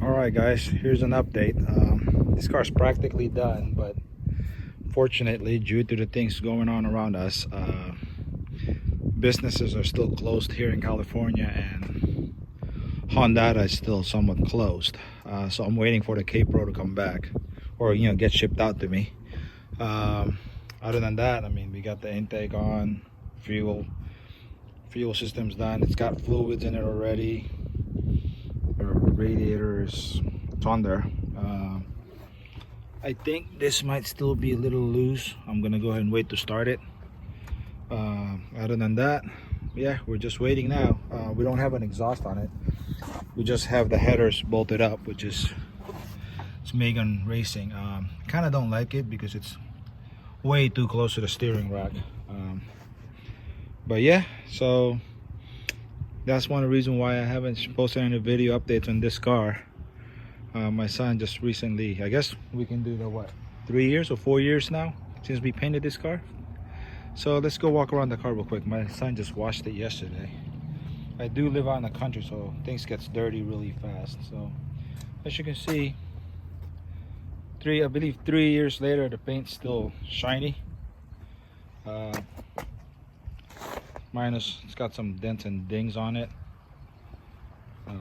Alright guys, here's an update. This car's practically done, but fortunately, due to the things going on around us, businesses are still closed here in California, and Honda is still somewhat closed. So I'm waiting for the K-Pro to come back, or get shipped out to me. Other than that, I mean, we got the intake on, fuel system's done. It's got fluids in it already. The radiator is on there. I think this might still be a little loose. I'm gonna go ahead and wait to start it. Other than that, yeah, we're just waiting now. We don't have an exhaust on it. We just have the headers bolted up, which is it's Megan Racing. Kind of don't like it because it's way too close to the steering rack. But yeah, so that's one of the reasons why I haven't posted any video updates on this car. My son just recently, I guess we can do the what, 3 years or 4 years now since we painted this car. So let's go walk around the car real quick. My son just washed it yesterday. I do live out in the country, so things gets dirty really fast. So as you can see, I believe 3 years later, the paint's still shiny. Minus, it's got some dents and dings on it. I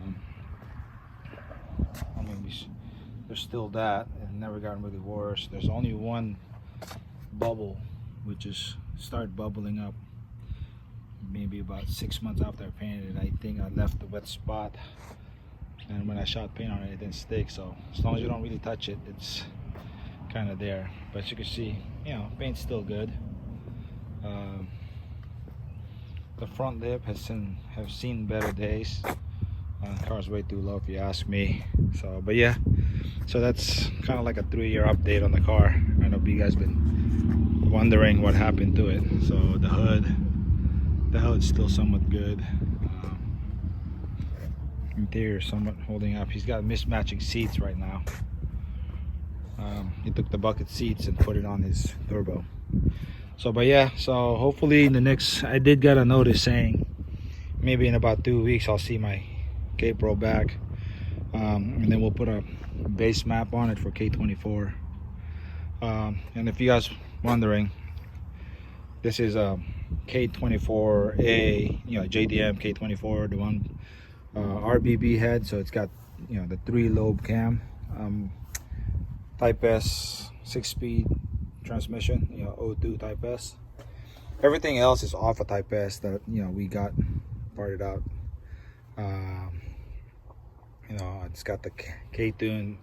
mean, there's still that. It never gotten really worse. There's only one bubble, which is started bubbling up maybe about 6 months after I painted it. I think I left the wet spot, and when I shot paint on it, it didn't stick. So as long as you don't really touch it, it's kind of there. But you can see, paint's still good. The front lip have seen better days. Car's way too low if you ask me. So, but yeah, so that's kind of like a 3-year update on the car. I know you guys been wondering what happened to it. So the hood's still somewhat good. Interior somewhat holding up. He's got mismatching seats right now. He took the bucket seats and put it on his turbo. So, but yeah, so hopefully in the next, I did get a notice saying maybe in about 2 weeks I'll see my K-Pro back, and then we'll put a base map on it for K24. And if you guys wondering, this is a K24A, JDM K24, the one RBB head. So it's got the 3-lobe cam, Type S 6-speed transmission, O2 Type S. Everything else is off a Type S that we got parted out. It's got the K-Tune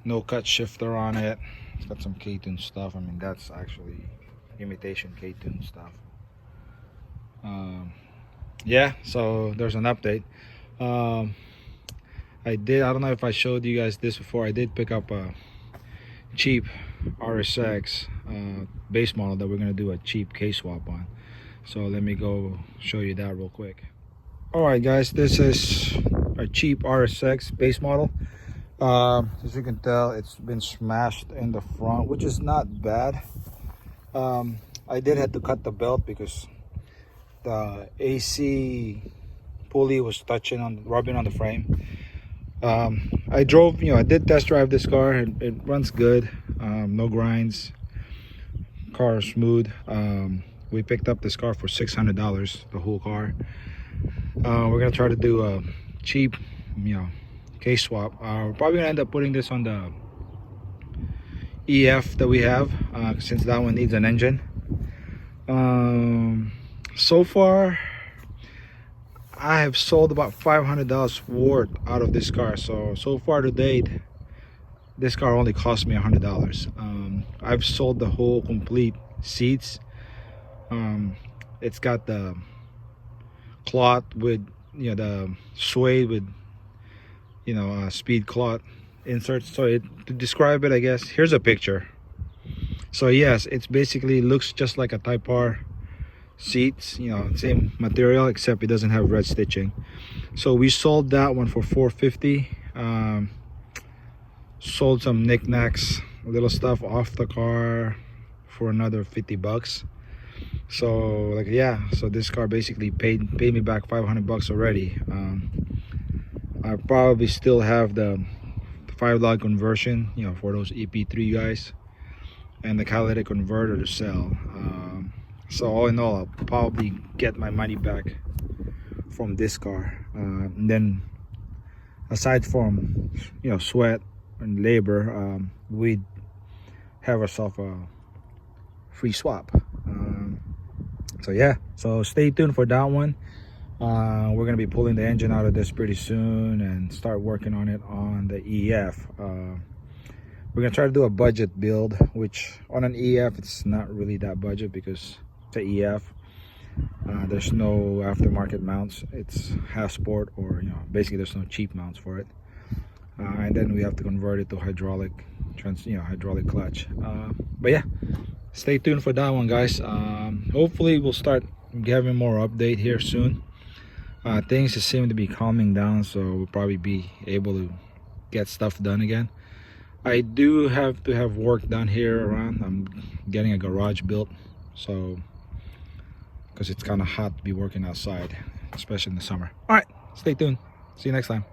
no cut shifter on it. It's got some K-Tune stuff. I mean, that's actually imitation K-Tune stuff. Yeah, so there's an update. I don't know if I showed you guys this before. I did pick up a cheap RSX base model that we're gonna do a cheap K-swap on. So let me go show you that real quick. Alright guys, this is a cheap RSX base model. As you can tell, it's been smashed in the front, which is not bad. I did have to cut the belt because the AC pulley was rubbing on the frame. I did test drive this car, and it runs good. No grinds, car is smooth. We picked up this car for $600, the whole car. We're gonna try to do a cheap K-swap. We're probably gonna end up putting this on the EF that we have, since that one needs an engine. So far I have sold about $500 worth out of this car. So far to date, this car only cost me $100. I've sold the whole complete seats. It's got the cloth with the suede with speed cloth inserts. So to describe it, I guess here's a picture. So yes, it's basically looks just like a Type R seats, same material, except it doesn't have red stitching. So we sold that one for $450. Sold some knickknacks, little stuff off the car for another $50. So so this car basically paid me back $500 already. I probably still have the 5-lug conversion, you know, for those EP3 guys, and the catalytic converter to sell. So all in all, I'll probably get my money back from this car. And then aside from, you know, sweat and labor, we'd have ourselves a free swap. So yeah, so stay tuned for that one. We're gonna be pulling the engine out of this pretty soon and start working on it on the EF. We're gonna try to do a budget build, which on an EF it's not really that budget because it's an EF. There's no aftermarket mounts. It's half sport, or you know, basically there's no cheap mounts for it. And then we have to convert it to hydraulic hydraulic clutch. But yeah, stay tuned for that one, guys. Hopefully we'll start having more update here soon. Things just seem to be calming down, so we'll probably be able to get stuff done again. I do have to have work done here around. I'm getting a garage built, so because it's kind of hot to be working outside, especially in the summer. All right, stay tuned. See you next time.